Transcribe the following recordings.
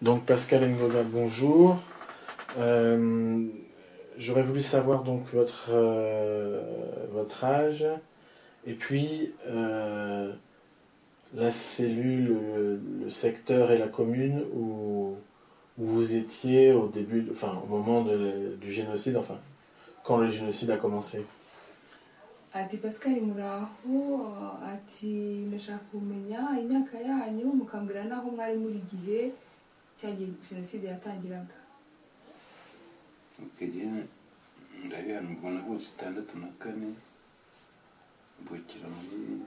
Donc Pascal Ngoga, bonjour. J'aurais voulu savoir donc votre âge et puis la cellule, le secteur et la commune où vous étiez au début, enfin au moment du génocide, enfin quand le génocide a commencé. Ati Pascal muraho ati ndashaka kumenya imyaka yanyu mukambwira naho mwari muri gihe cyagiye jenoside yatangiraga. Ukagenda ndabihana mbona bose 64 mbukira muri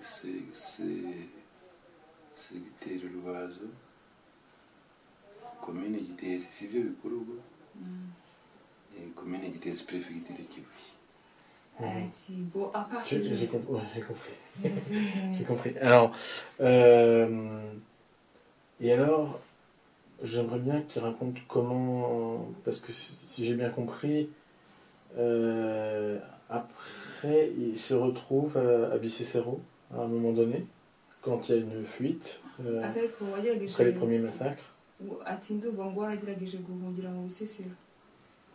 segiteri Rubazo komine Gitezi sivyo bikorwa komine Gitezi préfecture Kibuye. Bon, à part J'ai compris. J'ai compris. Alors, et alors, j'aimerais bien qu'il raconte comment, parce que si j'ai bien compris, après, il se retrouve à Bicécero à un moment donné, quand il y a une fuite, après les premiers massacres.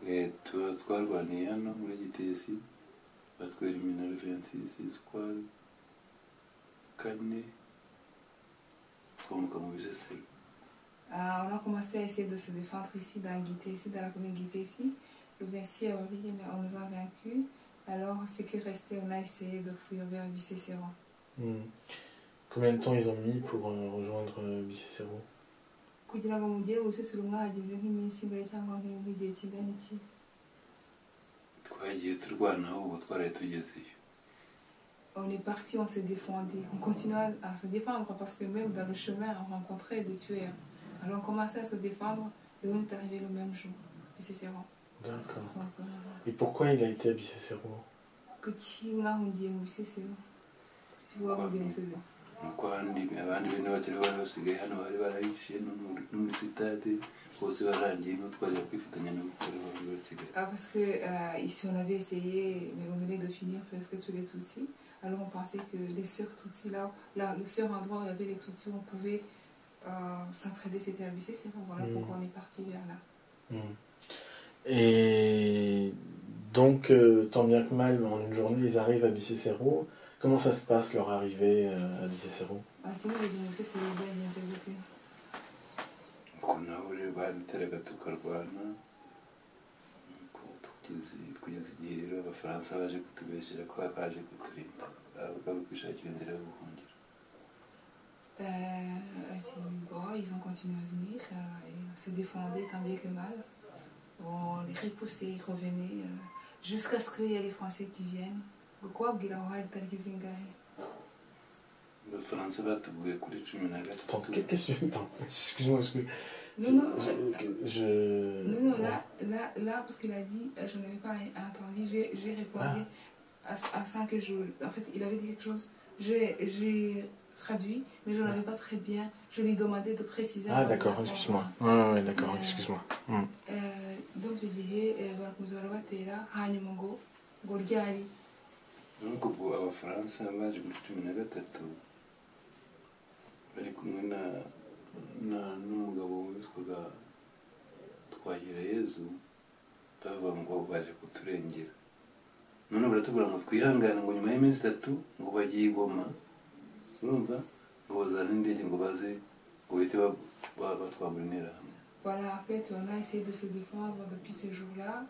Et twarwaniye hano muri Gitezi batwera iminara 26 z'ukwa kane twamuka mu Bisesero. On a commencé à essayer de se défendre ici dans Gitezi, dans la commune Gitezi. Le 26 avril, on nous a vaincus. Alors, ce qui restait, on a essayé de fuir vers Bicécero. Combien de temps ils ont mis pour rejoindre Bicécero? Kugira ngo mugere mu Bisesero mwahageze nk'iminsi ingahe cyangwa nk'igihe kingana iki? Twagiye turwanaho ubu twaraye tugezeyo. On est parti, on s'est défendu. On continua à se défendre parce que même dans le chemin, on rencontrait des tueurs. Alors on commençait à se défendre et on est arrivé le même jour. Bicécero. D'accord. Et pourquoi il a été à Bicécero? Kuki mwahungiye mu Bisesero? Kuki wahungiye mu Bisesero? Nuko abandi bene bakiri bari basigaye hano bari barayishe no muri sitade bose barangiye no twajya kwifatanya no gukora bari basigaye. Parce que ici on avait essayé, mais on venait de finir presque tous les Tutsis. Alors on pensait que les sœurs Tutsis, là, le seul endroit où il y avait les Tutsis, on pouvait s'entraider, c'était à Bicécero. Voilà pourquoi on est parti vers là. Et donc, tant bien que mal, en une journée, ils arrivent à Bicécero. Comment ça se passe leur arrivée à Bicécero? Uko naho rero baduteraga tukarwana kugeza igihe rero abafaransa baje kutubeshyira ko baje kuturinda bavuga kwishakira inzira yo guhungira. Ils ont continué à venir et se défendaient tant bien que mal. On les repoussait, ils revenaient jusqu'à ce qu'il y ait les Français qui viennent. Abafaransa batuguye kuri 13. Qu'est-ce que tu entends? Excuse-moi, parce que... Non, là, parce qu'il a dit, je n'avais pas entendu, j'ai répondu à ça que je... En fait, il avait dit quelque chose, j'ai traduit, mais je n'avais pas très bien, je lui demandais de préciser. Ah d'accord, excuse-moi. Ouais, d'accord, excuse-moi. Donc je dirais, barakuzabatera hanyuma ngo ryari. Nuko ubwo abafaransa baje muri 13 bari kumwe n'umugabo witwaga Twagirayezu bavuga ngo baje kuturengera. None baratubura ngo twihangane ngo nyuma y'iminsi 3 ngo bagiye Goma. Urumva ngo bazana indege ngo baze ngo bite batwambura interahamwe. Voilà, en fait, on a essayé de se défendre depuis ce jour-là.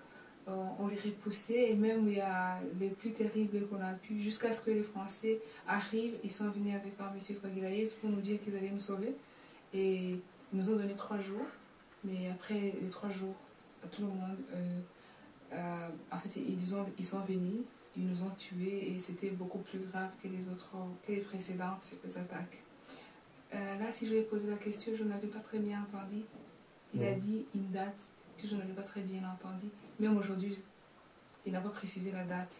On les repoussait et même il y a les plus terribles qu'on a pu, jusqu'à ce que les Français arrivent. Ils sont venus avec un monsieur Twagirayezu pour nous dire qu'ils allaient nous sauver. Et ils nous ont donné 3 jours. Mais après les 3 jours, tout le monde, en fait, ils sont venus, ils nous ont tués et c'était beaucoup plus grave que les précédentes attaques. Là, si je lui ai posé la question, je n'avais pas très bien entendu. Il a dit une date que je n'avais pas très bien entendu. Même aujourd'hui, il n'a pas précisé la date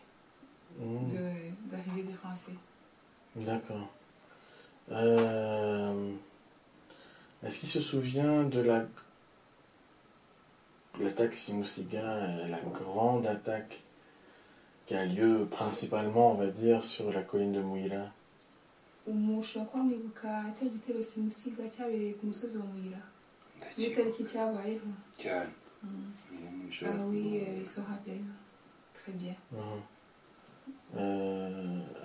d'arrivée des Français. D'accord. Est-ce qu'il se souvient de l'attaque Simusiga, la grande attaque qui a lieu principalement, on va dire, sur la colline de Mouila? N'était qui t'a envoyé? cyane Ah oui, il se rappelle. Très bien.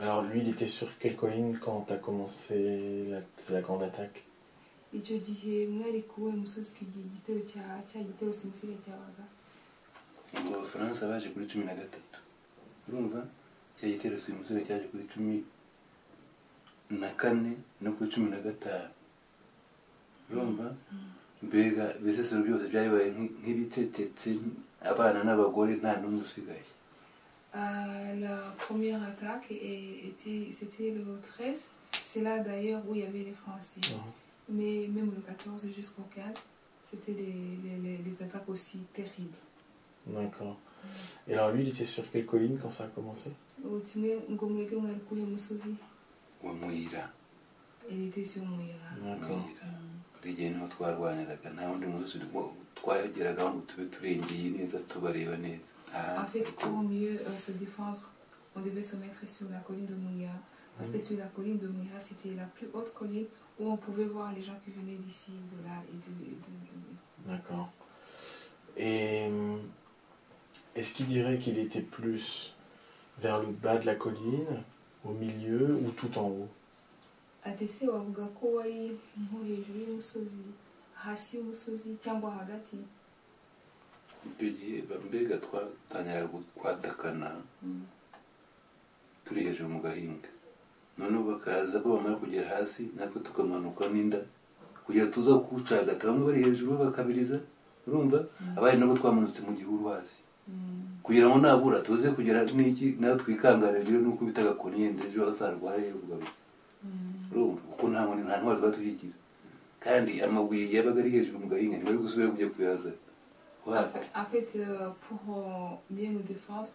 Alors lui, il était sur quelle colline quand tu as commencé la grande attaque? Icyo gihe mwari kuwe musozi kugira igitero cya gitero simusiga cyabaga. ngo abafaransa baje kuri 13 urumva cya gitero simusiga cyaje kuri 14 no kuri 15 urumva mbega ibisesero byose byaribaye nk'ibicecetse abana n'abagore nta n'umwe usigaye. La première attaque c'était le 13. C'est là d'ailleurs où il y avait les Français. Mais même le 14 jusqu'au 15, c'était des attaques aussi terribles. D'accord. Et alors lui, il était sur quelle colline quand ça a commencé? wa Muyira. Il était sur Muyira. D'accord. buri gihe niho twarwaniraga nta wundi musozi twageragaho ngo tube turengeye neza tubareba neza. En fait, pour mieux se défendre, on devait se mettre sur la colline de Muyira. Parce que sur la colline de Muyira, c'était la plus haute colline où on pouvait voir les gens qui venaient d'ici, de là et de... D'accord. Et est-ce qu'il dirait qu'il était plus vers le bas de la colline, au milieu ou tout en haut? Atese wavuga ko wari nko hejuru y'umusozi, hasi y'umusozi cyangwa hagati? icyo gihe mbega twatangiraga kwatakana turi hejuru mu gahinga, noneho bakaza ko bamara kugera hasi natwe tukamanuka n'inda kugira tuza kucagata, bamwe bari hejuru bakabiriza urumva, abari nabo twamanutse mu gihuru hasi kugira ngo nabura tuze kugera n'iki nawe twikangara rero nuko bitaga koniyende ejo hasarwaye rugabira urumva kuko nta ntwari twatuhigira kandi amabuye yabaga ari hejuru mu gahinga ntibari gusubira kujya kuyaza. En fait, pour bien nous défendre,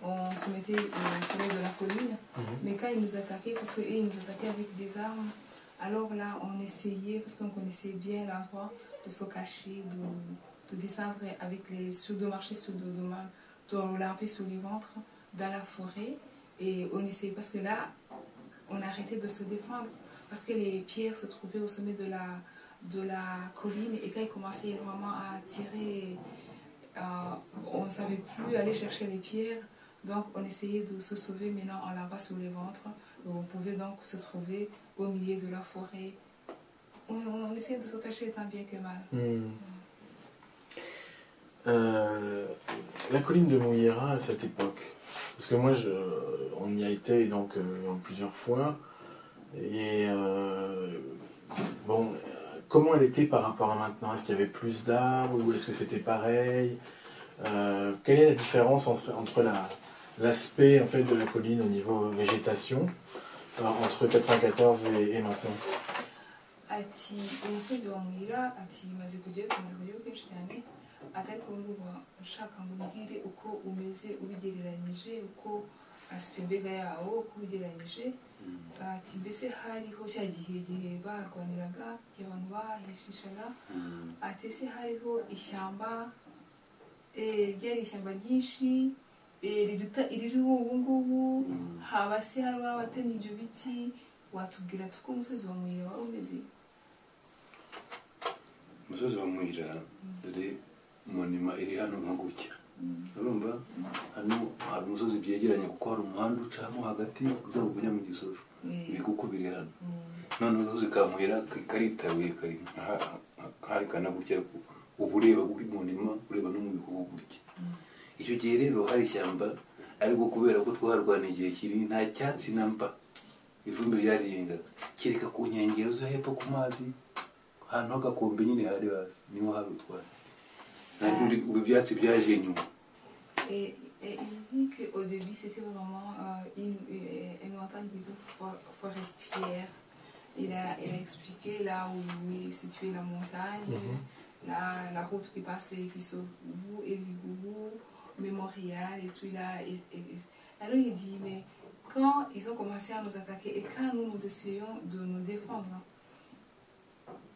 on se mettait au sommet de la colline, mais quand ils nous attaquaient, parce qu'ils nous attaquaient avec des armes, alors là on essayait, parce qu'on connaissait bien l'endroit, de se cacher, de descendre avec de marcher sur le dos de mal, de l'arber sur les ventres dans la forêt, et on essayait, parce que là on arrêtait de se défendre, parce que les pierres se trouvaient au sommet de la colline, et quand ils commençaient vraiment à tirer, on ne savait plus aller chercher les pierres, donc on essayait de se sauver maintenant en là-bas sur les ventres, on pouvait donc se trouver au milieu de la forêt. On essayait de se cacher tant bien que mal. La colline de Muyira à cette époque, parce que moi on y a été donc plusieurs fois, et bon, comment elle était par rapport à maintenant? Est-ce qu'il y avait plus d'arbres ou est-ce que c'était pareil? Quelle est la différence entre l'aspect en fait de la colline au niveau végétation entre 94 et maintenant? Ati umusozi wa Muyira ati maze kujyayo kenshi cyane, ariko ngubu ushaka ngo umbwire uko umeze ubigereranyije, uko aspect mbega yawo uko ubigereranyije, ati mbese hariho cya gihe barwaniraga, igihe abantu bahishishaga, ati ese hariho ishyamba, ryari ishyamba ryinshi ririho ubu ngubu, haba se hariho abatemye ibyo biti, watubwira tuko umusozi wa Muyira wari umeze? Umusozi wa Muyira dore monima iri hano nka gutya urumva, hano hari umusozi byegeranye kuko hari umuhanda ucamo hagati uza kujya mu Gisovu, ibikuku biri hano, none umusozi ka Muyira karitaruye kari hari kana gutya, ubu ureba kuri monima ureba no mu bikuku gutya. Icyo gihe rero hari ishyamba, ariko kubera ko twarwana igihe kiri nta cyatsi namba, ivumbi ryariyengaga kereka ku nkengero zo hepfo ku mazi ahantu h'agakombe nyine hari hasi niho hari utwatsi, ubu ibyatsi byaje nyuma. Et il dit qu'au début c'était vraiment une montagne plutôt forestière. Il a expliqué là où est située la montagne, la route qui passe vers Kisovu et Vigourou, Mémorial et tout. Alors il dit, mais quand ils ont commencé à nous attaquer et quand nous essayons de nous défendre,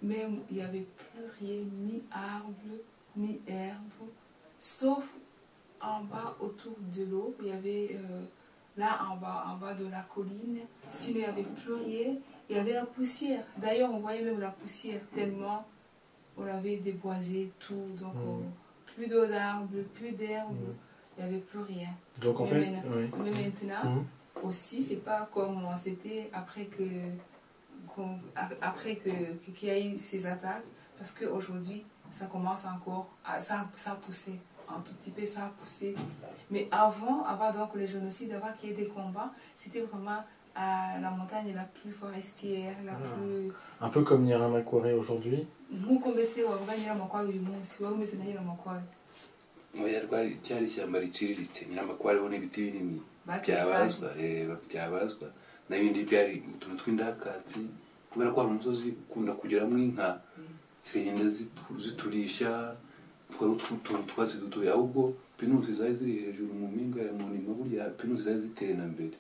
même il n'y avait plus rien, ni arbre, ni herbe, sauf en bas autour de l'eau. Il y avait là en bas de la colline, sinon il n'y avait plus rien, il y avait la poussière. D'ailleurs on voyait même la poussière tellement on avait déboisé tout, donc plus d'eau d'arbre, plus d'herbe, il n'y avait plus rien. Donc en fait, mais maintenant aussi, c'est pas comme c'était après qu'il y a eu ces attaques, parce qu'aujourd'hui, ça commence encore, ça a poussé, un tout petit peu ça a poussé. Mais avant donc le génocide, avant qu'il y ait des combats, c'était vraiment la montagne la plus forestière, la plus... Un peu comme Nyaramakware aujourd'hui. cyari ishyamba riciriritse Nyiramakware ho n'ibiti binini byabazwa n'ibindi byari utuntu tw'indakatsi kubera ko hari umusozi ukunda kugeramo inka zigenda ziturisha utuntu twatsi dutoya ahubwo pinusi zari ziri hejuru mu mpinga ya Munima burya pinusi zari ziteye na mbere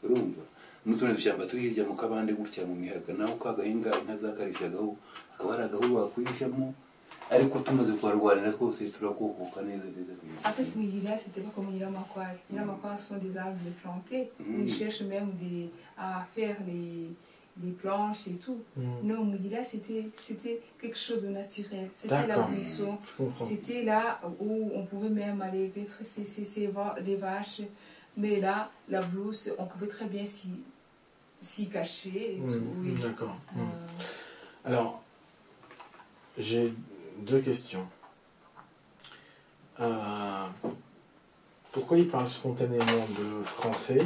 urumva n'utundi dushyamba turi hirya mu kabande gutya mu mihaga naho kagahinga inka zakarishagaho akaba ari agahu wakwirishamo ariko tumaze kuharwanira twose turakuhuka neza neza. En fait, Muyira, c'était pas comme Nyiramakware. Nyiramakware sont des arbres plantés où ils cherchent même à faire les planches et tout. Non, Muyira, c'était quelque chose de naturel. C'était la buisson. C'était là où on pouvait même aller mettre les vaches. Mais là, la blouse, on pouvait très bien s'y cacher et tout. Oui. D'accord. Alors, j'ai deux questions. Pourquoi il parle spontanément de français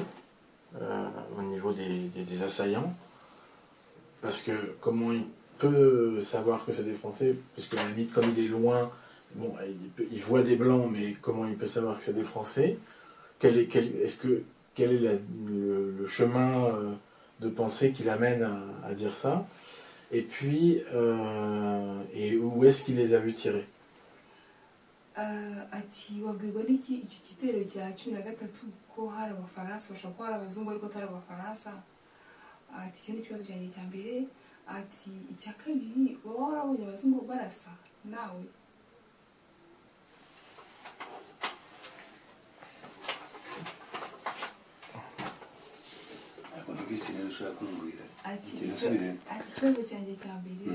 au niveau des assaillants? Parce que comment il peut savoir que c'est des Français? Parce que à la limite, comme il est loin, bon, il voit des blancs, mais comment il peut savoir que c'est des Français? Quel est le chemin de pensée qui l'amène à dire ça? Et puis, et où est-ce qu'il les a vus tirer? Ati wabwirwa n'iki icyo gitero cya 13 ko hari abafaransa bashobora kuba hari abazungu ariko atari abafaransa? Ati icyo ni ikibazo cyanjye cya mbere. Ati icya kabiri, waba warabonye abazungu barasa nawe? Ati ikibazo cyanjye cya mbere,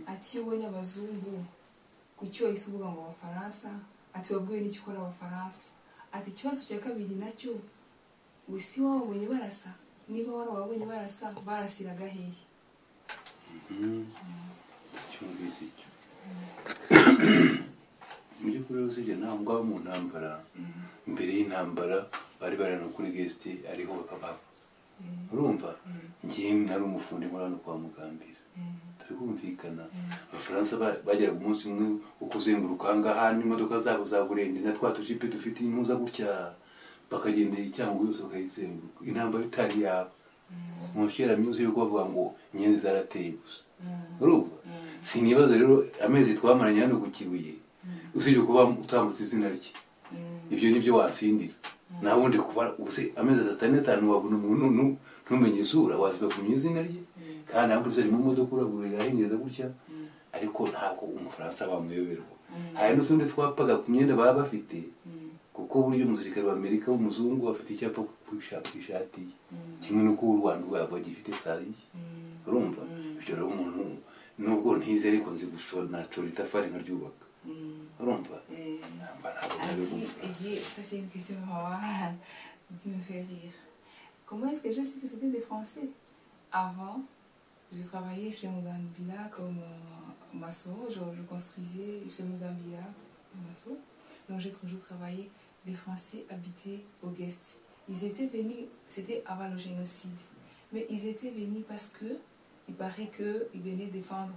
ati iyo ubonye abazungu kuki wahise uvuga ngo abafaransa? Ati wabwiwe n'iki ko ari abafaransa? Ati ikibazo cya kabiri nacyo, wese wabonye barasa? Niba warabonye barasa, barasiraga hehe? Cyumvise icyo mu by'ukuri usibye naho ngaho mu ntambara imbere y'intambara bari barana kuri guest ariho bakababa urumva ngiye nari umufundi nkora no kwa Mugambira turi kumvikana abafaransa bagera ku munsi umwe ukuzenguruka ahangaha n'imodoka zabo za burende na twa tujipe dufite impuza gutya bakagendera icyango yose bakayizenguruka intambara itari yabo mu shera music yuko bavuga ngo inyenzi zarateye gusa urumva sinibaza rero amezi twamaranye hano ku Kibuye usibye kuba utambutse izina rye ibyo nibyo wasindira naho undi kuba ubuse amezi 5 wabona umuntu ntumenye isura wasiba kumenya izina rye kandi ntabwo ari mu modoka uragurira hingeza gutya ariko ntabwo umufaransa bamuyoberwa hari n'utundi twapaga ku myenda baba bafite kuko buryo umusirikare wa Amerika w'umuzungu afite icyapa ku ishati kimwe n'uko u Rwanda rwabo gifite sayi urumva ibyo rero umuntu nubwo ntize ariko nzi gushona itafari nkaryubaka urumva ça c'est une question qui me fait rire. Comment est-ce que j'ai su que c'était des Français? Avant, je travaillais chez Mugambira comme maçon, je construisais chez Mugambira comme maçon. Donc j'ai toujours travaillé. Les Français habitaient au guest. Ils étaient venus, c'était avant le génocide, mais ils étaient venus parce que il paraît qu'ils venaient défendre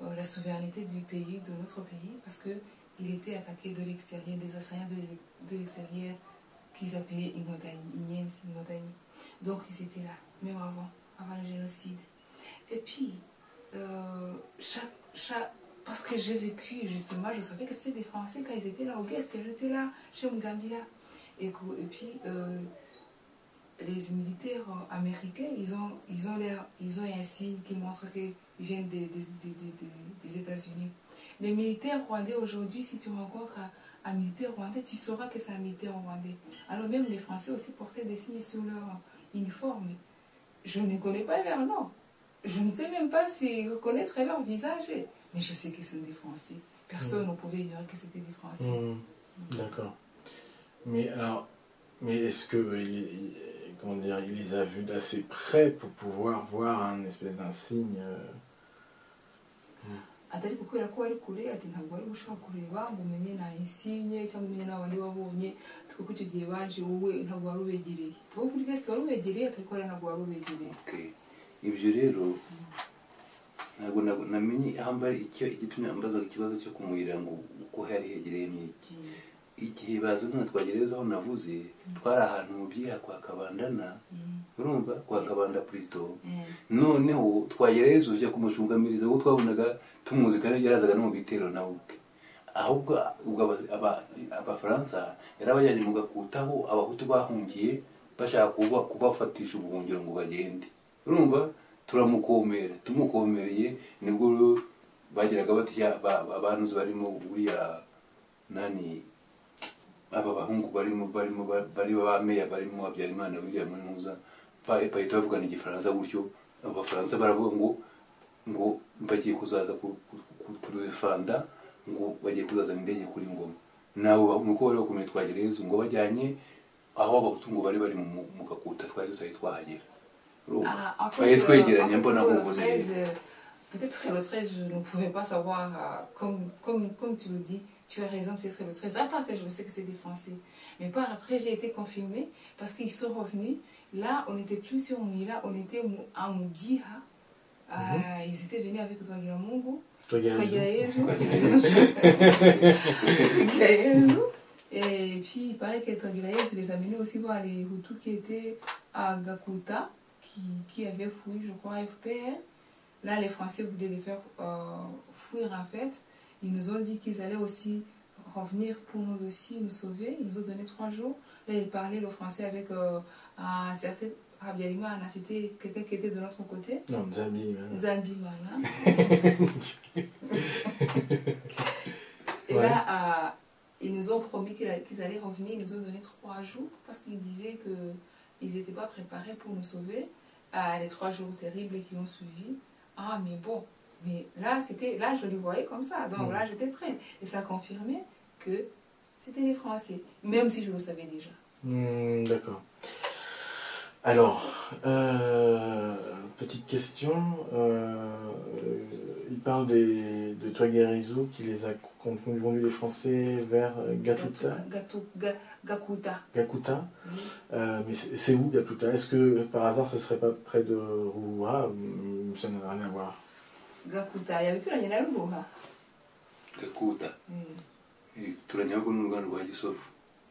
la souveraineté du pays, de notre pays, parce qu'il était attaqué de l'extérieur, des assaillants de l'extérieur qu'ils appelaient Imodani. Donc ils étaient là, même avant le génocide. Et puis, parce que j'ai vécu justement, je savais que c'était des Français quand ils étaient là au guest, j'étais là chez Mugambira. Et puis, les militaires américains, ils ont un signe qui montre qu'ils viennent des États-Unis. Les militaires rwandais aujourd'hui, si tu rencontres un militaire rwandais, tu sauras que c'est un militaire rwandais. Alors même les Français aussi portaient des signes sur leur uniforme. Je ne connais pas leur nom. Je ne sais même pas si reconnaître leur visage. Mais je sais qu'ils sont des Français. Personne ne pouvait ignorer que c'était des Français. D'accord. Mais alors, est-ce que comment dire, il les a vus d'assez près pour pouvoir voir un espèce d'un signe atari kukwera ko ari kure ati ntabwo wari gushaka kureba ngo umenye na insigne cyangwa umenye n'abandi wabonye twuko icyo gihe baje wowe ntabwo wari ubegereye tuwo kuri guest wari ubegereye atari ko ntabwo wari ubegereye. Ibyo rero ntabwo namenye aho mbari igitumye ambaza ikibazo cyo kumurira ngo uko hari hegereye n'iki. Igihe bazana twagereza aho navuze twari ahantu mu byiha kwa Kabandana urumva kwa Kabanda Prito noneho twagereza uje kumushungamiriza aho twabonaga tumuzi kandi yarazaga no mu bitero nawe ahubwo abafaransa yarabajyanye mu Gakutaho abahutu bahungiye bashaka kubafatisha ubuhungiro ngo bagende urumva tumukomereye nibwo bagiraga bati abantu barimo buriya nani aba bahungu bari bameya barimo Habyarimana William Muza bahita bavugana igifaransa gutyo abafaransa baravuga ngo bagiye kuzaza kurefanda ngo bagiye kuzazana indege kuri Ngoma nabo nuko bari bakomeye twagereza ngo bajyanye aho abahutu ngo bari mu Gakuta twari twahagera baye twegeranye mbona nkuboneye. Peut-être le 13, je ne pouvais pas savoir, comme tu le dis, tu as raison, peut-être le 13, à part que je sais que c'était des Français. Mais par après, j'ai été confirmée, parce qu'ils sont revenus. Là, on n'était plus sur Mouila, on était à Moudiha. Ils étaient venus avec Twagila Mungu, Twagila Yezu. Et puis, il paraît que Twagila Yezu les a menés aussi voir les Hutus qui étaient à Gakuta, qui avaient fouillé, je crois, FPR. Là, les Français voulaient les faire fuir en fait. Ils nous ont dit qu'ils allaient aussi revenir pour nous aussi, nous sauver. Ils nous ont donné 3 jours. Là, ils parlaient le français avec un certain Habyarimana. C'était quelqu'un qui était de notre côté. Non, Zambimana. Et là, ils nous ont promis qu'ils allaient revenir. Ils nous ont donné 3 jours parce qu'ils disaient qu'ils n'étaient pas préparés pour nous sauver. Les 3 jours terribles qui ont suivi. Ah, mais bon, mais là, je les voyais comme ça, donc là, j'étais prête. Et ça confirmait que c'était les Français, même si je le savais déjà. D'accord. Alors, petite question, il parle de Twagiraizou qui les a conduits les Français vers Gakuta. Gakuta. Mais c'est où Gakuta? Est-ce que par hasard ce serait pas près de Ruwa? Ça n'a rien à voir. Gakuta, il y avait tout la Ruwa. Gakuta. Turanyago n'uruganda rwa Gisovu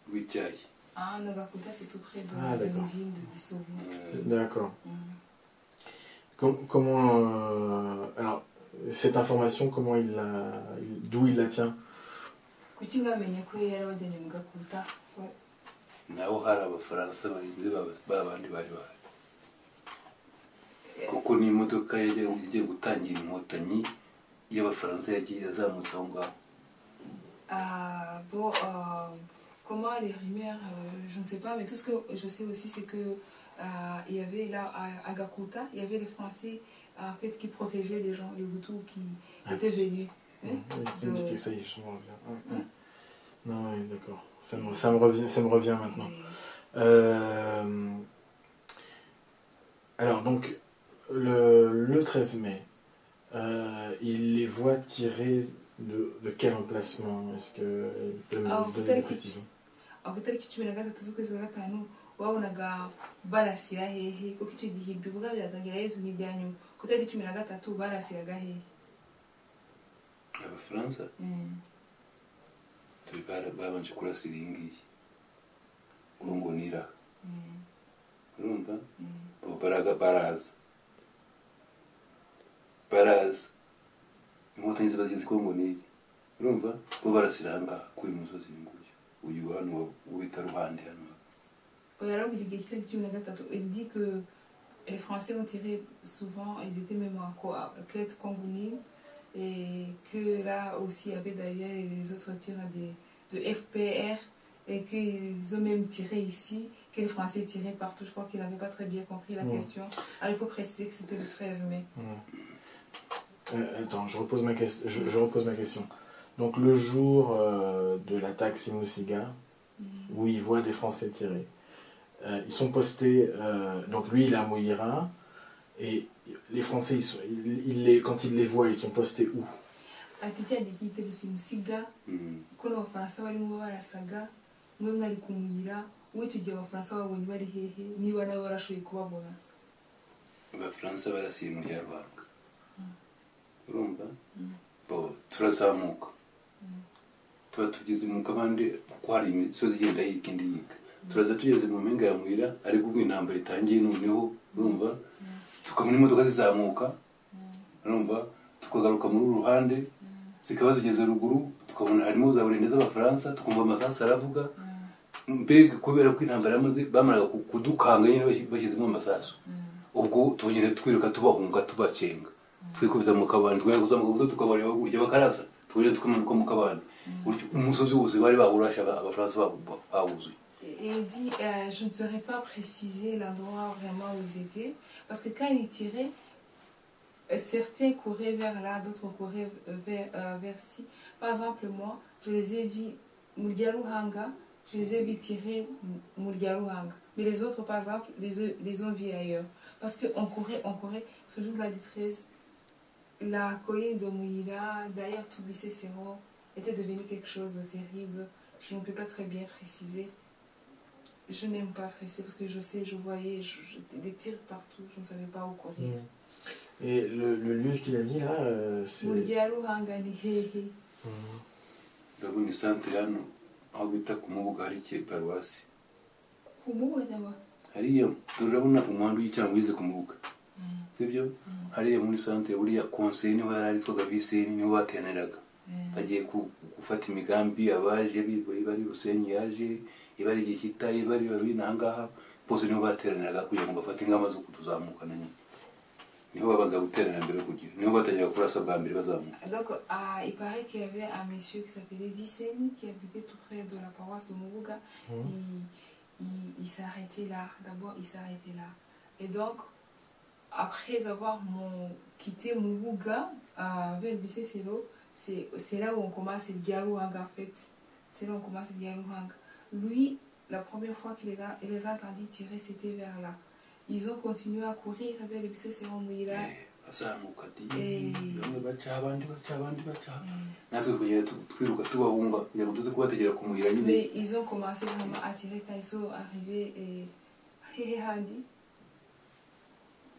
rw'icyayi. Ah, non, Gakuta, c'est tout près de l'usine de Gisovu. D'accord. Comment... alors, cette information, d'où il la tient? Kuki ngamenye ko yari wajyanye mu Gakuta? Naho hari abafaransa barinze babandi bari bahari. Kuko ni imodoka yagiye gutangira inkotanyi y'abafaransa yagiye yazamutse aho ngaho. Bon, comment les rumeurs, je ne sais pas, mais tout ce que je sais aussi, c'est que il y avait là à Gakuta, il y avait les Français en fait qui protégeaient les gens, les Hutus qui étaient venus. Que ça y est, je m'en reviens. Non, oui, d'accord. Ça me revient maintenant. Alors donc, le 13 mai, il les voit tirer de quel emplacement? Est-ce que peut me donner des précisions? wabonaga barasira hehe kuko icyo gihe bivuga byazangira Yesu n'ibyanyu ko tari 13 barasiraga hehe Abafaransa turi babanje kurasira iyi ngiyi ngo nira urumva baraza inkotanyi ziba zizi ko ngo niri urumva bo barasira aha ngaha kuri uyu musozi uyu hano wita Ruhande hano. Il dit que les Français ont tiré souvent, ils étaient même à Clet Kongouni, et que là aussi il y avait d'ailleurs les autres tirs de FPR, et qu'ils ont même tiré ici, que les Français tiraient partout. Je crois qu'il n'avait pas très bien compris la question. Alors il faut préciser que c'était le 13 mai. Attends, je repose ma question. Donc le jour de l'attaque Simusiga, où il voit des Français tirer, ils sont postés, donc lui il est à Mouira, et les Français, quand il les voit, ils sont postés où? Atitia dikite Simusiga, kono abafaransa barimo barasaga, mwe mwari kumuyira, we tugiye abafaransa babonye bari hehe, niba nawe warashoboye kubabona. Abafaransa barasiye muri ya Rwanga. Urumva? Bo turazamuka. Tuba tugeze mu kabande kuko hari imisozi igenda yika indi yika. Turaza tugeze mu mpinga ya Mwira ariko ubwo intambara itangiye noneho urumva tukabona imodoka zizamuka urumva tukagaruka muri ruhande zikaba zigeze ruguru tukabona harimo za burende z'abafaransa tukumva amasasu aravuga mbega kubera ko intambara yamaze bamaraga kudukanga nyine bashyizemo amasasu ubwo tugenda twiruka tubahunga tubacenga twikubiza mu kabande twekuzamuka tukabareba burya bakarasa tugenda tukamanuka mu kabande umusozi wose bari bahurasha abafaransa bawuzuye. Et il dit, je ne saurais pas préciser l'endroit vraiment où ils étaient, parce que quand ils tiraient, certains couraient vers là, d'autres couraient vers ci. Par exemple, moi, je les ai vus Muldialuhanga, je les ai vus tirer Muldialuhanga. Mais les autres, par exemple, les ont vus ailleurs. Parce qu'on courait, ce jour-là du 13, la colline de Mouira, d'ailleurs, Toubissé Sero, était devenue quelque chose de terrible. Je ne peux pas très bien préciser. Je n'aime pas préciser parce que je sais, je voyais des tirs partout, je ne savais pas où courir. Et le lieu qu'il a dit là, c'est... Muldialuhanga ni hehe. Ndabona isantere hano aho bita ku Mubuga hari paruwasi. Ku Mubuga cyangwa? Hariya turabona umuhanda w'icyangwa wize ku Mubuga. Sibyo? Hariya muri santere buriya konseye niho yari aritwaga Viseni niho bateneraga. Bagiye gufata imigambi abaje bari Rusenyi yaje ibari Gikita ibari Babinangaha bose niho bateraniraga kugira ngo bafate ingamba zo kutuzamukana nyine. Niho babanza guterana mbere kugira niho batangira kurasa bwa mbere bazamuka. Donc il paraît qu'il y avait un monsieur qui s'appelait Viceni qui habitait tout près de la paroisse de Mubuga. Il s'est arrêté là, d'abord il s'est arrêté là. Et donc après avoir quitté Mubuga vers le Bicesero, c'est là où on commence le Dialouhanga en fait. C'est là où on commence le Dialouhanga. Lui, la première fois qu'il les a entendus tirer, c'était vers là. Ils ont continué à courir vers le Bicesero Mouira. Mais ils ont commencé vraiment à tirer quand ils sont arrivés et Handi.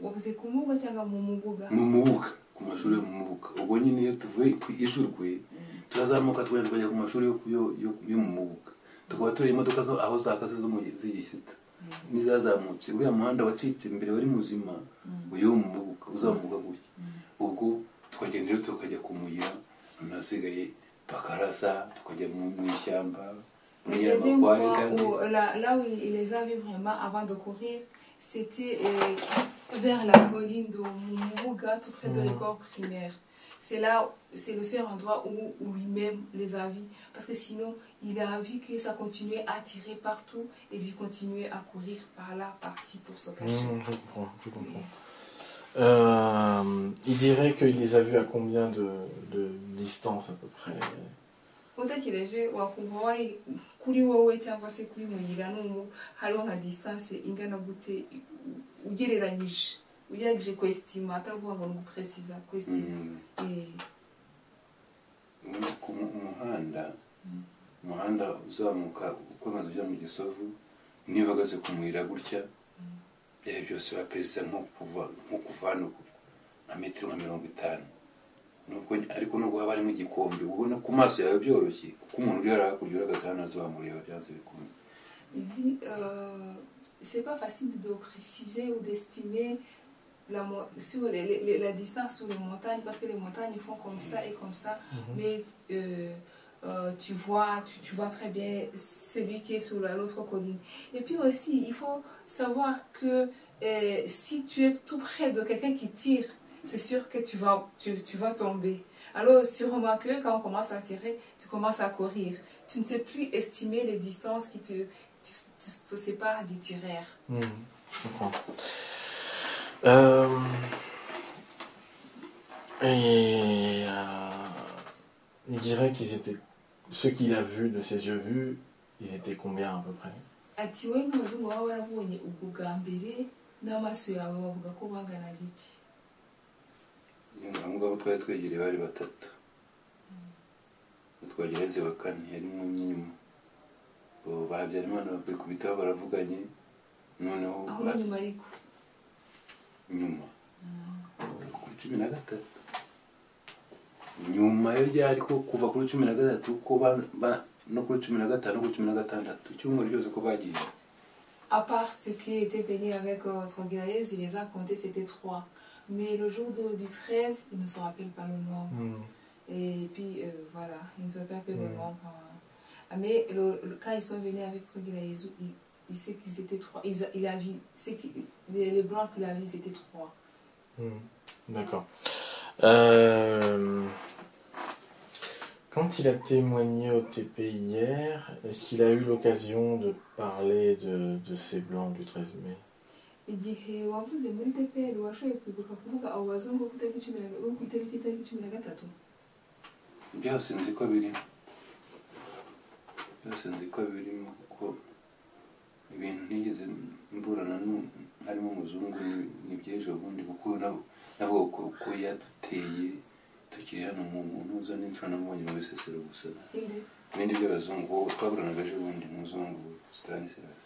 Vous faisiez comment vous avez Mumubuga ku mashuri yo Mumubuga ubwo nyine iyo tuvuye ku ijurwe turazamuka twenda kujya ku mashuri yo Mumubuga tukaba turi imodoka zo aho zakase zo mu Gisita nizazamutse uriya muhanda wacitse imbere wari muzima uyo Mumubuga uzamuka gutya ubwo twagenda rero tukajya ku Muyira nasigaye bakarasa tukajya mu ishyamba là où il les a vus vraiment avant de courir, c'était vers la colline de Mubuga, tout près de l'école primaire. C'est là, c'est le seul endroit où lui-même les a vus. Parce que sinon, il a vu que ça continuait à tirer partout et lui continuait à courir par là, par-ci pour se cacher. Je comprends. Il dirait qu'il les a vus à combien de distance à peu près? Utekereje wakumva wari kuri wowe cyangwa se kuri Muyira n'umu hariho nka distance ingana gute ugerageje kwestima atavuga ngo nguprecisa kwestima ku muhanda uzamuka ukomeza ujya mu Gisovu niyo uhagaze ku Muyira gutya byari byose baprecisa nko kuva hano nka metero 50 ariko nubwo haba harimo igikombe ubona ku maso yawe byoroshye kuko umuntu uri harakurya uragaza hano azamureba byanze bikunze. Il dit c'est pas facile de préciser ou d'estimer sur la distance sur les montagnes parce que les montagnes font comme ça et comme ça mais tu vois très bien celui qui est sur l'autre colline. Et puis aussi il faut savoir que si tu es tout près de quelqu'un qui tire, c'est sûr que tu vas tomber. Alors sûrement que quand on commence à tirer, tu commences à courir. Tu ne sais plus estimer les distances qui te séparent du tireur. Je comprends. Et il dirait qu'ils étaient, ceux qu'il a vus de ses yeux vus, ils étaient combien à peu près? ati wowe nk'abazungu baba barabonye ubwo bwa mbere n'amaso yawe bavuga ko banganaga iki? abo ngabo twari twegereye bari batatu, twagereze wa kane harimo inyuma, ba Habyarimana bakubitaho baravuganye, noneho aho inyuma ariko nyuma kuri 13 nyuma yo ryari ko kuva kuri 13 ko no kuri 15 no kuri 16 icyumweru cyose ko bagiye. À part ce qui était béni avec Twagirayezu, il les a comptés, c'était 3. Mais le jour du 13, ils ne se rappellent pas le nombre. Et puis voilà, ils ne se rappellent pas le nombre. Mais quand ils sont venus avec Twagirayezu, il sait qu'ils étaient 3. Il a vu, les blancs qu'il a vus, c'était 3. D'accord. Quand il a témoigné au TP hier, est-ce qu'il a eu l'occasion de parler de ces blancs du 13 mai? Igihe wavuze muri TPR washoboye kwibuka kuvuga abo bazungu ku itariki 13 byose nzi ko birimo, byose nzi ko birimo kuko ibintu ntigeze mburana harimo umuzungu n'ibyejo bundi kuko nabo ko yaduteye tukiri hano mu ntuza n'inshuro namubonye mu Bisesero gusa ibindi by'abazungu wowe twaburanaga ejo bundi umuzungu Stanislas.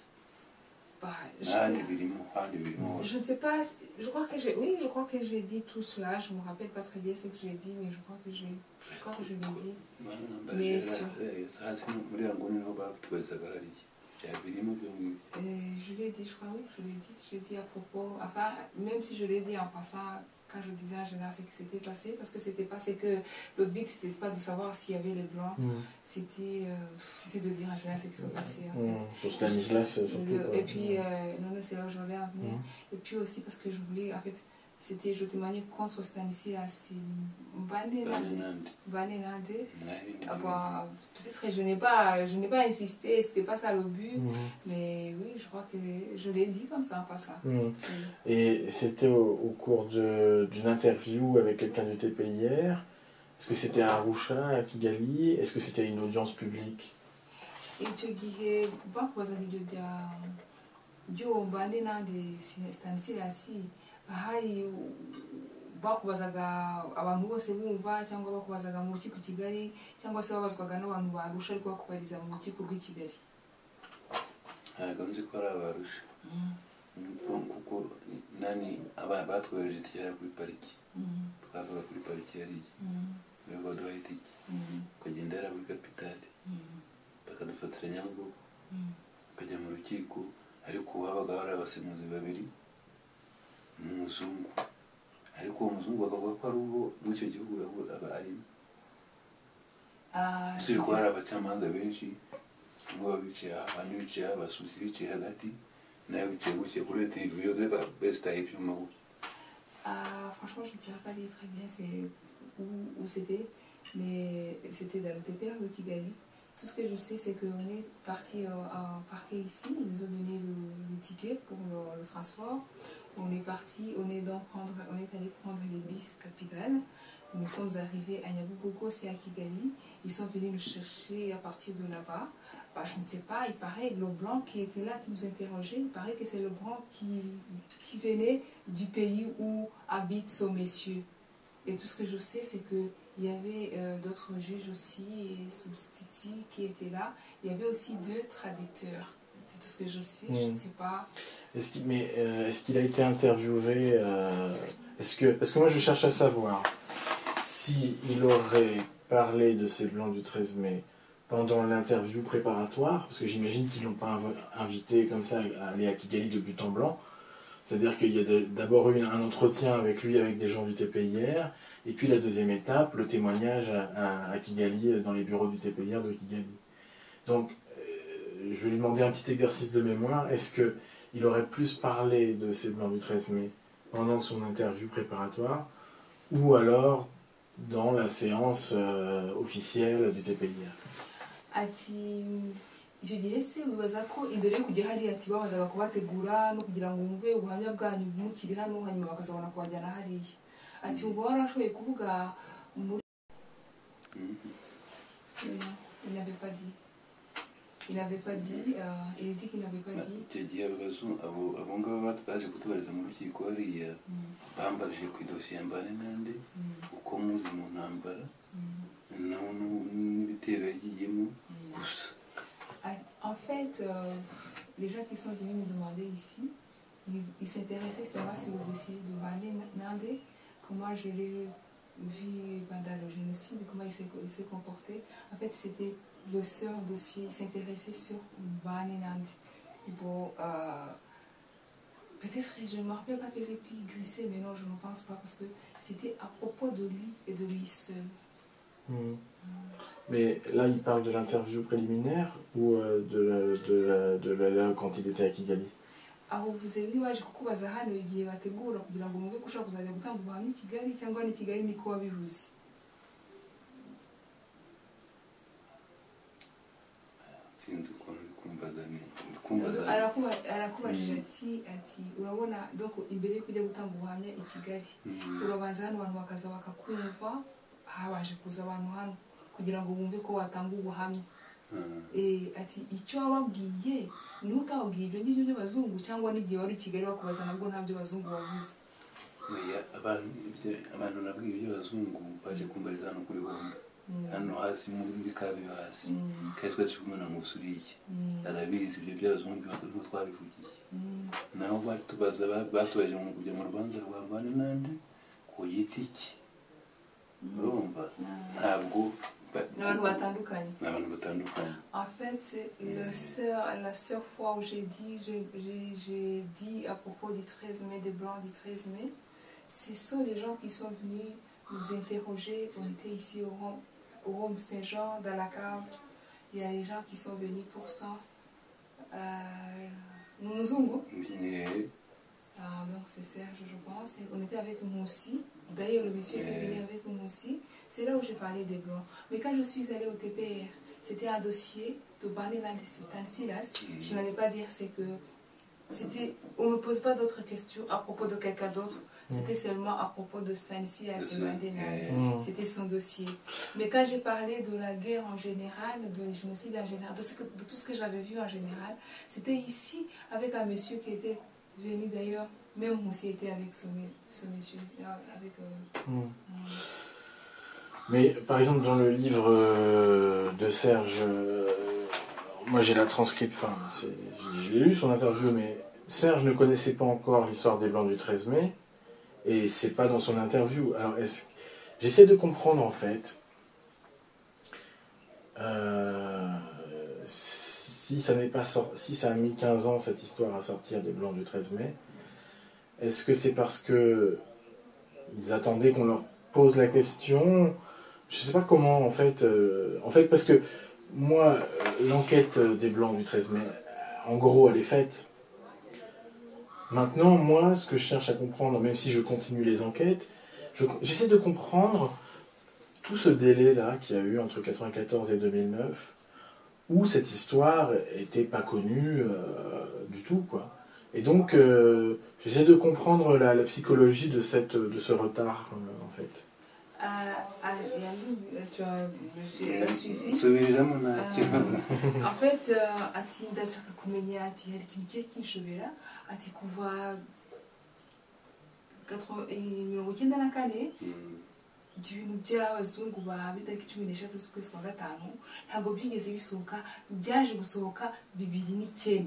Je ne sais pas, je crois que j'ai dit tout cela, je ne me rappelle pas très bien ce que j'ai dit, mais je crois que je l'ai dit. Mais sur... je l'ai dit, je crois, oui, je l'ai dit à propos, enfin, même si je l'ai dit en passant, quand je disais en général ce qui s'était passé, parce que c'était pas, c'est que le but c'était pas de savoir s'il y avait les blancs, c'était de dire en général ce qui s'est passé en fait. Sur Stanislas surtout. Et puis, non, c'est là où je voulais en venir. Et puis aussi parce que je voulais, en fait, c'était, je témoignais contre Stanislas, peut-être je n'ai pas insisté, c'était pas ça le but, mais oui, je crois que je l'ai dit comme ça en passant. Et c'était au cours d'une interview avec quelqu'un du TP hier. Est-ce que c'était à Arusha, à Kigali? Est-ce que c'était une audience publique? Et tu dis, Stanislas, hari bakubazaga abantu bose bumva cyangwa bakubazaga mu rukiko Kigali cyangwa se babazwaga n'abantu barusha ariko bakubariza mu rukiko rw'i Kigali? Ntabwo nzi ko ari abarusha kuko nani batwohereje itike kuri pariki, twavuga kuri pariki yariye rero baduhaye itike ukagenda yari kuri kapitali bakadufatira Nyabugogo ukajya mu rukiko, ariko habaga hari abasemuzi babiri n'umuzungu, ariko uwo muzungu bakavuga ko ari uwo muri icyo gihugu aba arimo. Si ko hari abacamanza benshi ngo bicaye abandi bicaye abasusi bicaye hagati nayo bicaye gutya kuri televiziyo de best type mu mabuye. Franchement, je ne dirais pas dire très bien c'est où c'était, mais c'était dans le TPR de Kigali. Tout ce que je sais, c'est qu'on est parti en parquet ici, ils nous ont donné le ticket pour le transport. On est parti, on est allé prendre les bis capitales. Nous sommes arrivés à Nyabugogo, c'est à Kigali. Ils sont venus nous chercher à partir de là-bas. Bah, je ne sais pas, il paraît, le blanc qui était là, qui nous interrogeait, il paraît que c'est le blanc qui venait du pays où habite ce monsieur. Et tout ce que je sais, c'est qu'il y avait d'autres juges aussi et substituts qui étaient là. Il y avait aussi 2 traducteurs. C'est tout ce que je sais, je ne sais pas. Est-ce qu'il a été interviewé parce que moi je cherche à savoir s'il aurait parlé de ces blancs du 13 mai pendant l'interview préparatoire, parce que j'imagine qu'ils ne l'ont pas invité comme ça à aller à Kigali de but en blanc. C'est-à-dire qu'il y a d'abord eu un entretien avec lui, avec des gens du TPIR, et puis la deuxième étape, le témoignage à Kigali, dans les bureaux du TPIR de Kigali. Donc, je vais lui demander un petit exercice de mémoire. Est-ce qu'il aurait plus parlé de ces blancs du 13 mai pendant son interview préparatoire, ou alors dans la séance officielle du TPIR? Je dirais se wibaza ko imbere yo kujya hariya ati babazaga kubategura no kugira ngo umve ubuhamya bwanyu mukiri hano hanyuma bakazabona kubajyana hariya. ati ubwo warashoboye kuvuga muri il n'avait pas dit. Il n'avait pas dit, il dit qu'il n'avait pas dit. icyo gihe abo ngabo baje kutubariza mu rukiko hariya bambajije ku idosiye ya Mbane Nande uko muzi mu ntambara n'ibitero yagiyemo gusa. En fait, les gens qui sont venus me demander ici, ils s'intéressaient seulement sur le dossier de Mbane Nande, comment je l'ai vu pendant le génocide, comment il s'est comporté. En fait, c'était le seul dossier, il s'intéressait sur Mbane Nande. Bon, peut-être, je ne me rappelle pas que j'ai pu glisser, mais non, je ne pense pas, parce que c'était à propos de lui et de lui seul. Mais là, il parle de l'interview préliminaire ou de quand il était à Kigali? Aho vuze ni waje kukubaza hano igihe bategura kugira ngo mube kushaka kuzajya gutanga ubuhamya i Kigali cyangwa ni Kigali niko wabivuze? Sinzi ukuntu kumbaza arakubajije ati urabona donc imbere yo kujya gutanga ubuhamya i Kigali urabanza hano abantu bakaza bakakumva habaje kuza abantu hano kugira ngo bumve ko watanga ubuhamya. Ati icyo wababwiye ni utababwiye ibyo ngibyo by'abazungu cyangwa n'igihe wari i Kigali bakubaza nabwo ntabyo bazungu bavuze? abantu nabwiye iby'abazungu baje kumbariza hano kuri bomba hano hasi muri kabe hasi kandi twaje kumena mu Busuriye arabizi ibyo by'abazungu bakuru twabivugiye naho batubaje mu kujya mu rubanza rwa Mbane Nande ku giti cye urumva ntabwo En fait, la seule fois où j'ai dit à propos du 13 mai, des Blancs du 13 mai, ce sont les gens qui sont venus nous interroger. On était ici au Rome Saint-Jean, dans la cave. Il y a des gens qui sont venus pour ça. Mumuzungu. Donc c'est Serge, je pense. Et on était avec nous aussi. D'ailleurs, le monsieur était venu avec nous aussi. C'est là où j'ai parlé des Blancs. Mais quand je suis allée au TPR, c'était un dossier de Mbane Nande Stanislas. Je n'allais pas dire c'est que... On ne me pose pas d'autres questions à propos de quelqu'un d'autre. C'était seulement à propos de Stanislas Mbane Nande. C'était son dossier. Mais quand j'ai parlé de la guerre en général, de génocide en général, de tout ce que j'avais vu en général, c'était ici avec un monsieur qui était venu d'ailleurs. Même Moussi était avec ce monsieur. Avec, Mais par exemple, dans le livre de Serge, moi j'ai la transcription, enfin, j'ai lu son interview, mais Serge ne connaissait pas encore l'histoire des Blancs du 13 mai, et c'est pas dans son interview. Alors, j'essaie de comprendre en fait, si ça a mis 15 ans cette histoire à sortir des Blancs du 13 mai, est-ce que c'est parce que ils attendaient qu'on leur pose la question? Je sais pas comment en fait parce que moi l'enquête des Blancs du 13 mai, en gros elle est faite. Maintenant moi ce que je cherche à comprendre, même si je continue les enquêtes, j'essaie de comprendre tout ce délai là qu'il y a eu entre 1994 et 2009 où cette histoire était pas connue du tout quoi. Et donc, j'essaie de comprendre la psychologie de ce retard, en fait. J'ai suivi. En fait, ati ndashaka kumenya ati hari ikintu kigiye kinshobera ati kuva 1994 ibintu by'abazungu ba bitariki 13 z'ukwezi kwa gatanu ntabwo byigeze bisohoka, byaje gusohoka 2009.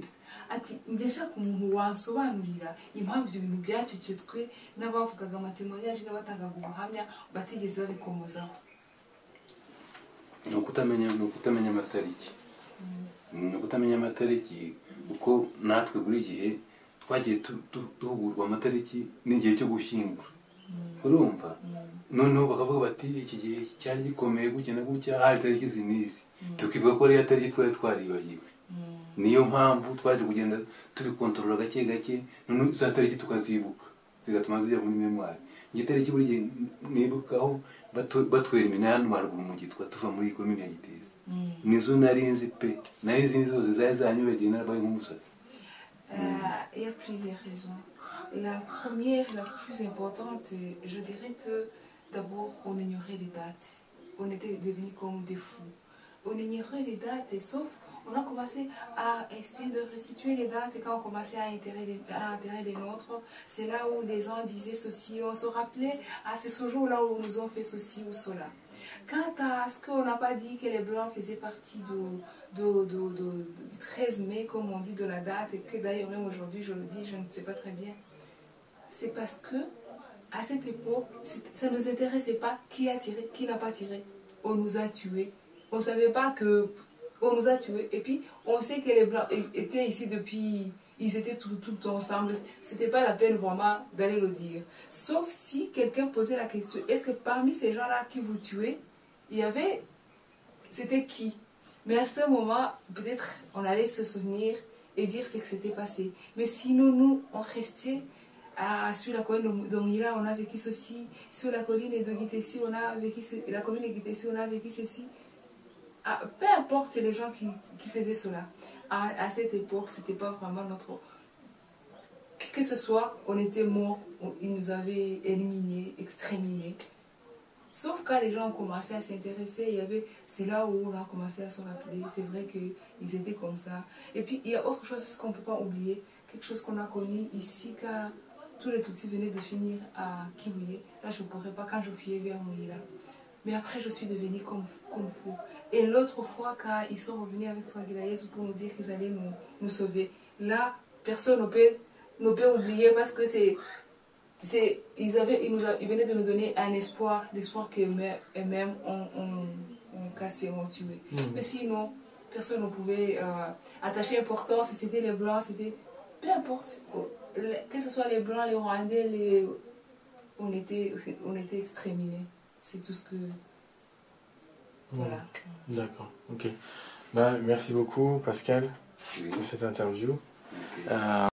Ati ndashaka umuntu wasobanurira impamvu ibyo bintu byacecetswe n'abavugaga amatemonyage n'abatangaga ubuhamya batigeze babikomozaho. No kutamenya amatariki. No kutamenya amatariki uko natwe buri gihe twagiye duhugurwa amatariki n'igihe cyo gushyingura. Urumva? Noneho bakavuga bati iki gihe cyari gikomeye gukena gutya hari tariki zinizi. Tukivuga ko ari tariki twaribagiwe. Niyo mpamvu twaje kugenda tubikontorora gake gake none za tariki tukazibuka zigatuma zijya muri memoire. Igitariki buri gihe nibukaho batwera iminani maruguru mu gitwa tuva muri komine ya Giteza. Nizo narinzi pe narinzi zose zari zanyubegeye narabaye nk'umusazi. Il y a plusieurs raisons. La première, la plus importante, je dirais que d'abord, on ignorait les dates. On était devenus comme des fous. On ignorait les dates, et sauf, on a commencé à essayer de restituer les dates, et quand on commençait à enterrer les nôtres, c'est là où les gens disaient ceci, on se rappelait, ah, c'est ce jour-là où nous ont fait ceci ou cela. Quant à ce qu'on n'a pas dit que les Blancs faisaient partie du 13 mai, comme on dit, de la date, et que d'ailleurs même aujourd'hui je le dis, je ne sais pas très bien, c'est parce que à cette époque, ça ne nous intéressait pas qui a tiré, qui n'a pas tiré. On nous a tués. On ne savait pas que... On nous a tués. Et puis, on sait que les Blancs étaient ici depuis... Ils étaient tout ensemble. Ce n'était pas la peine vraiment d'aller le dire. Sauf si quelqu'un posait la question, est-ce que parmi ces gens-là qui vous tuaient, il y avait... C'était qui? Mais à ce moment, peut-être on allait se souvenir et dire ce que s'était passé. Mais sinon, nous, on restait... sur la colline de Mila, on a vécu ceci. Sur la colline de Guitessi, on a vécu ceci. La commune de Guitessi, on a vécu ceci. Peu importe les gens qui faisaient cela. À cette époque, c'était pas vraiment notre... Que ce soit, on était morts, ils nous avaient éliminés, exterminés. Sauf quand les gens ont commencé à s'intéresser, c'est là où on a commencé à se rappeler. C'est vrai qu'ils étaient comme ça. Et puis, il y a autre chose qu'on ne peut pas oublier. Quelque chose qu'on a connu ici quand tous les Tutsis venaient de finir à Kibuye. Là, je ne pourrais pas quand je fuyais vers Mouila. Mais après, je suis devenue comme fou. Et l'autre fois, quand ils sont revenus avec Twagilayesu pour nous dire qu'ils allaient nous sauver, là, personne ne peut oublier parce que ils venaient de nous donner un espoir, l'espoir qu'eux-mêmes ont cassé, ont tué. Mais sinon, personne ne pouvait attacher importance, c'était les Blancs, c'était... Peu importe, que ce soit les Blancs, les Rwandais, on était exterminés. C'est tout ce que... Voilà. D'accord, ok. Bah, merci beaucoup Pascal Oui. pour cette interview. Ok.